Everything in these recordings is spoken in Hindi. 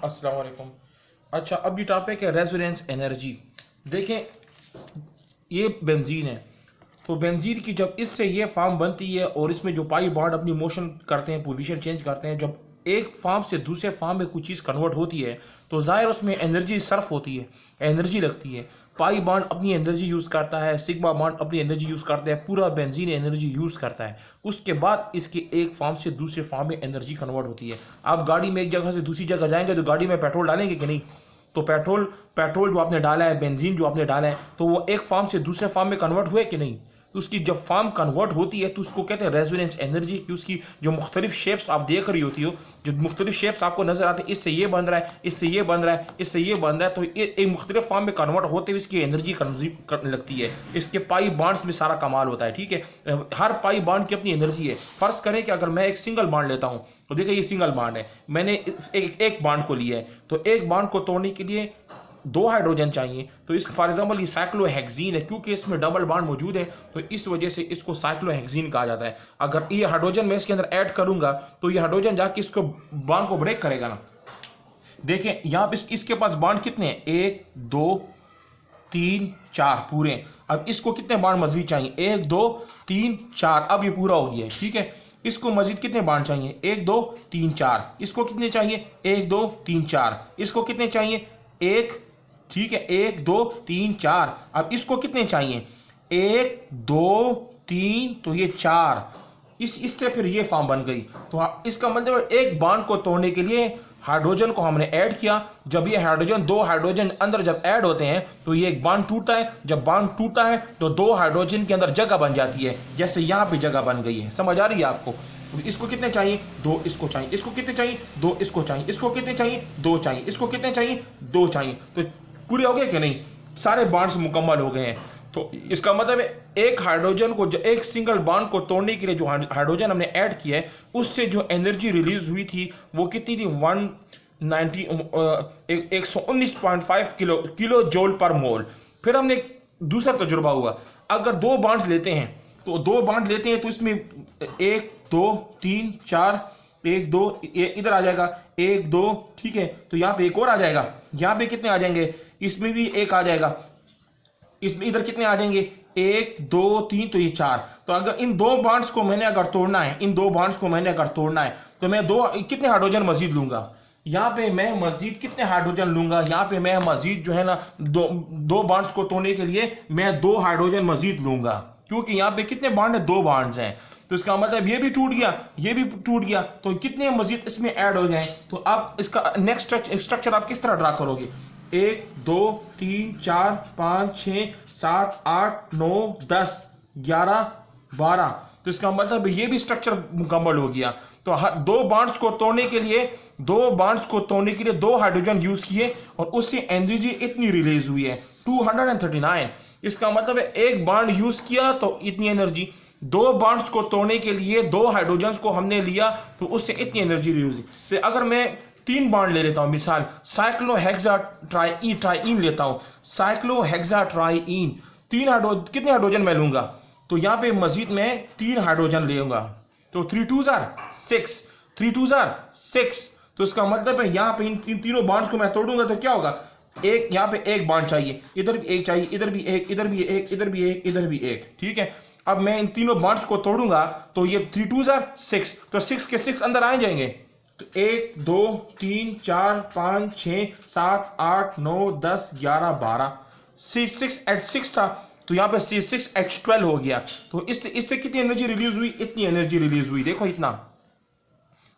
अस्सलाम वालेकुम। अच्छा, अब ये टॉपिक है रेजोनेंस एनर्जी। देखें, ये बेंजीन है, तो बेंजीन की जब इससे ये फार्म बनती है और इसमें जो पाई बॉन्ड अपनी मोशन करते हैं, पोजीशन चेंज करते हैं, जब एक फार्म से दूसरे फार्म में कुछ चीज़ कन्वर्ट होती है तो ज़ाहिर उसमें एनर्जी सर्फ होती है, एनर्जी लगती है। पाई बॉन्ड अपनी एनर्जी यूज़ करता है, सिग्मा बॉन्ड अपनी एनर्जी यूज़ करता है, पूरा बेंजीन एनर्जी यूज़ करता है। उसके बाद इसके एक फार्म से दूसरे फार्म में एनर्जी कन्वर्ट होती है। आप गाड़ी में एक जगह से दूसरी जगह जाएंगे तो गाड़ी में पेट्रोल डालेंगे कि नहीं? तो पेट्रोल पेट्रोल जो आपने डाला है, बेंजीन जो आपने डाला है, तो वो एक फार्म से दूसरे फार्म में कन्वर्ट हुए कि नहीं? तो उसकी जब फार्म कन्वर्ट होती है तो उसको कहते हैं रेजोनेंस एनर्जी। कि उसकी जो मुख्तलिफ शेप्स आप देख रही होती हो, जो मुख्तलिफ शेप्स आपको नजर आते हैं, इससे ये बन रहा है, इससे ये बन रहा है, इससे ये बन रहा है, तो ये एक मुख्तलिफ फार्म में कन्वर्ट होते हुए इसकी एनर्जी करने लगती है। इसके पाई बॉन्ड्स में सारा कमाल होता है। ठीक है, हर पाई बॉन्ड की अपनी एनर्जी है। फर्ज करें कि अगर मैं एक सिंगल बॉन्ड लेता हूं, तो देखिए ये सिंगल बॉन्ड है, मैंने एक बॉन्ड को लिया है, तो एक बॉन्ड को तोड़ने के लिए दो हाइड्रोजन चाहिए। तो इस फॉर एग्जाम्पल ये साइक्लोहेक्सीन है, क्योंकि इसमें डबल बॉन्ड मौजूद है तो इस वजह से इसको साइक्लोहेक्सीन कहा जाता है। अगर ये हाइड्रोजन मैं इसके अंदर ऐड करूंगा तो ये हाइड्रोजन जाके इसको बॉन्ड को ब्रेक करेगा ना। देखें यहाँ पे इसके पास बॉन्ड कितने हैं, 1 2 3 4 पूरे। अब इसको कितने बॉन्ड मजीद चाहिए, 1 2 3 4। अब ये पूरा हो गया है। ठीक है, इसको मजीद कितने बॉन्ड चाहिए, 1 2 3 4। इसको कितने चाहिए, 1 2 3 4। इसको कितने चाहिए, 1। ठीक है, 1 2 3 4। अब इसको कितने चाहिए, 1 2 3, तो ये 4। इससे फिर ये फॉर्म बन गई। तो इसका मतलब एक बॉन्ड को तोड़ने के लिए हाइड्रोजन को हमने ऐड किया। जब ये हाइड्रोजन, दो हाइड्रोजन अंदर जब ऐड होते हैं तो ये एक बॉन्ड टूटता है। जब बॉन्ड टूटता है तो दो हाइड्रोजन के अंदर जगह बन जाती है, जैसे यहाँ पे जगह बन गई है। समझ आ रही है आपको? इसको कितने चाहिए, 2। इसको चाहिए। इसको कितने चाहिए, 2। इसको चाहिए। इसको कितने चाहिए, 2 चाहिए। इसको कितने चाहिए, 2 चाहिए। तो पूरे हो गए कि नहीं? सारे बॉन्ड्स मुकम्मल हो गए हैं। तो इसका मतलब है एक हाइड्रोजन को, एक सिंगल बॉन्ड को तोड़ने के लिए जो हाइड्रोजन हमने ऐड किया है, उससे जो एनर्जी रिलीज हुई थी वो कितनी थी, 119.5 किलो जूल पर मोल। फिर हमने दूसरा तजुर्बा हुआ, अगर दो बॉन्ड्स लेते हैं तो इसमें 1 2 3 4, 1 2 इधर आ जाएगा, 1 2। ठीक है, तो यहाँ पे एक और आ जाएगा, यहाँ पे कितने आ जाएंगे, इसमें भी एक आ जाएगा, इसमें इधर कितने आ जाएंगे, 1 2 3, तो ये 4। तो अगर इन दो बॉन्ड्स को मैंने अगर तोड़ना है, तो मैं कितने हाइड्रोजन मजीद लूंगा, यहाँ पे मैं मजीद कितने हाइड्रोजन लूंगा, यहाँ पे मैं मजीद जो है ना, दो बॉन्ड्स को तोड़ने के लिए मैं 2 हाइड्रोजन मजीद लूंगा, क्योंकि यहाँ पे कितने बॉन्ड है, 2 बॉन्ड्स हैं। तो इसका मतलब ये भी टूट गया, ये भी टूट गया, तो कितने मजीद इसमें ऐड हो गए। तो अब इसका नेक्स्ट स्ट्रक्चर आप किस तरह ड्रा करोगे, 1 2 3 4 5 6 7 8 9 10 11 12। तो इसका मतलब ये भी स्ट्रक्चर मुकम्मल हो गया। तो दो बॉन्ड्स को तोड़ने के लिए दो हाइड्रोजन यूज किए और उससे एनर्जी इतनी रिलीज हुई है, 239। इसका मतलब है एक बॉन्ड यूज किया तो इतनी एनर्जी, दो बॉन्ड्स को तोड़ने के लिए 2 हाइड्रोजन को हमने लिया तो उससे इतनी एनर्जी रिलीज हुई। तो अगर मैं 3 बॉन्ड ले लेता हूं, मिसाल साइक्लोहेक्साट्राईन लेता हूं, साइक्लोहेक्साट्राईन, कितने हाइड्रोजन मैं लूंगा, तो यहां पे मजीद मैं 3 हाइड्रोजन लेऊंगा, तो 3 2 6, 3 2 6। तो इसका मतलब है यहां पे इन तीनों बॉन्ड्स को मैं तोड़ूंगा तो क्या होगा, एक यहां पे एक बॉन्ड चाहिए, इधर भी एक चाहिए, इधर भी एक, इधर भी एक, इधर भी एक, इधर भी एक। ठीक है, अब मैं इन तीनों बॉन्ड्स को तोड़ूंगा तो ये 3 2 6, तो 6 के 6 अंदर आ जाएंगे। तो 1 2 3 4 5 6 7 8 9 10 11 12, 6 था, तो यहाँ पे 6H12 हो गया। तो इससे कितनी एनर्जी रिलीज हुई, इतनी एनर्जी रिलीज हुई। देखो इतना,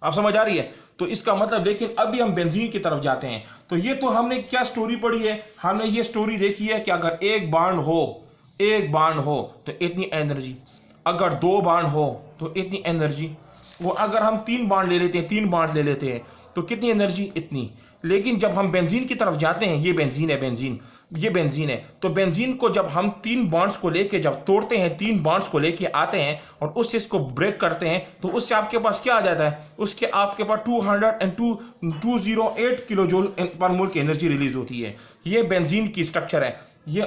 आप समझ आ रही है? तो इसका मतलब, लेकिन अभी हम बेंजीन की तरफ जाते हैं। तो ये तो हमने क्या स्टोरी पढ़ी है, हमने ये स्टोरी देखी है कि अगर एक बॉन्ड हो तो इतनी एनर्जी, अगर 2 बॉन्ड हो तो इतनी एनर्जी, वो अगर हम 3 बॉन्ड ले लेते हैं तो कितनी एनर्जी, इतनी। लेकिन जब हम बेंजीन की तरफ जाते हैं, ये बेंजीन है, तो बेंजीन को जब हम 3 बॉन्ड्स को लेके जब तोड़ते हैं, 3 बॉन्ड्स को लेके आते हैं और उससे इसको ब्रेक करते हैं, तो उससे आपके पास क्या आ जाता है, आपके पास 208 किलो जूल पर मोल की एनर्जी रिलीज होती है। ये बेंजीन की स्ट्रक्चर है। ये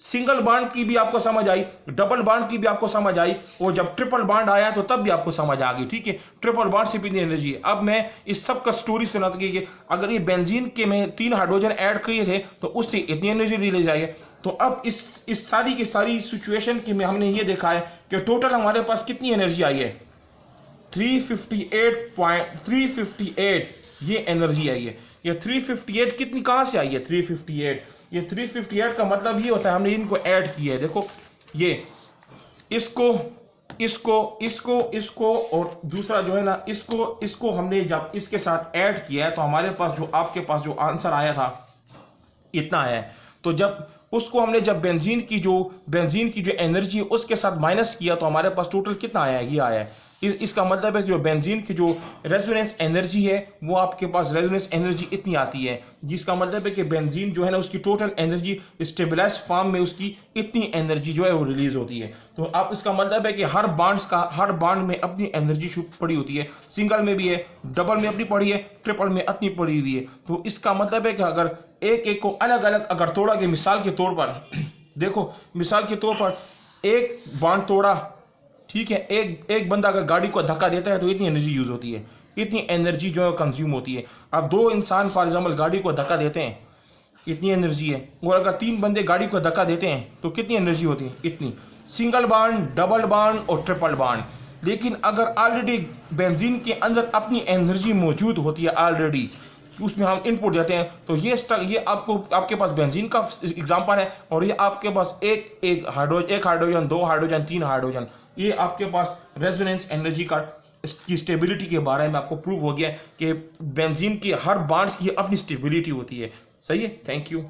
सिंगल बॉन्ड की भी आपको समझ आई, डबल बॉन्ड की भी आपको समझ आई, और जब ट्रिपल बॉन्ड आया तो तब भी आपको समझ आ गई। ठीक है, ट्रिपल बॉन्ड से भी इतनी एनर्जी है। अब मैं इस सब का स्टोरी सुनाता कि अगर ये बेंजीन के में 3 हाइड्रोजन ऐड किए थे तो उससे इतनी एनर्जी रिलीज आई है। तो अब इस सारी की सारी सिचुएशन की में हमने ये देखा है कि टोटल हमारे पास कितनी एनर्जी आई है, 358 ये एनर्जी आई है। ये 358 कितनी कहाँ से आई है, 358, ये 358 का मतलब ये होता है हमने इनको ऐड किया है। देखो ये इसको इसको इसको इसको और दूसरा जो है ना इसको हमने जब इसके साथ ऐड किया है तो हमारे पास जो आपके पास जो आंसर आया था इतना है। तो जब उसको हमने जब बेंजीन की जो एनर्जी है उसके साथ माइनस किया तो हमारे पास टोटल कितना आया है, ये आया है। इसका मतलब है कि जो बेंजीन की जो रेजोनेंस एनर्जी है वो आपके पास रेजोनेंस एनर्जी इतनी आती है, जिसका मतलब है कि बेंजीन जो है ना उसकी टोटल एनर्जी स्टेबलाइज्ड फॉर्म में उसकी इतनी एनर्जी जो है वो रिलीज होती है। तो अब इसका मतलब है कि हर बॉन्ड में अपनी एनर्जी पड़ी होती है, सिंगल में भी है, डबल में अपनी पड़ी है, ट्रिपल में अपनी पड़ी हुई है। तो इसका मतलब है कि अगर एक एक को अलग अलग अगर तोड़ा गया, मिसाल के तौर पर देखो, मिसाल के तौर पर एक बॉन्ड तोड़ा, ठीक है, एक बंदा अगर गाड़ी को धक्का देता है तो इतनी एनर्जी यूज होती है, इतनी एनर्जी जो है कंज्यूम होती है। अब 2 इंसान फॉर एग्जाम्पल गाड़ी को धक्का देते हैं, इतनी एनर्जी है, और अगर 3 बंदे गाड़ी को धक्का देते हैं तो कितनी एनर्जी होती है, इतनी। सिंगल बॉन्ड, डबल बॉन्ड और ट्रिपल बॉन्ड। लेकिन अगर ऑलरेडी बेंजीन के अंदर अपनी एनर्जी मौजूद होती है ऑलरेडी, उसमें हम इनपुट देते हैं, तो ये आपके पास बेंजीन का एग्जांपल है, और ये आपके पास एक हाइड्रोजन, 2 हाइड्रोजन, 3 हाइड्रोजन, ये आपके पास रेजोनेंस एनर्जी की स्टेबिलिटी के बारे में आपको प्रूव हो गया कि बेंजीन की हर बॉन्ड्स की अपनी स्टेबिलिटी होती है। सही है, थैंक यू।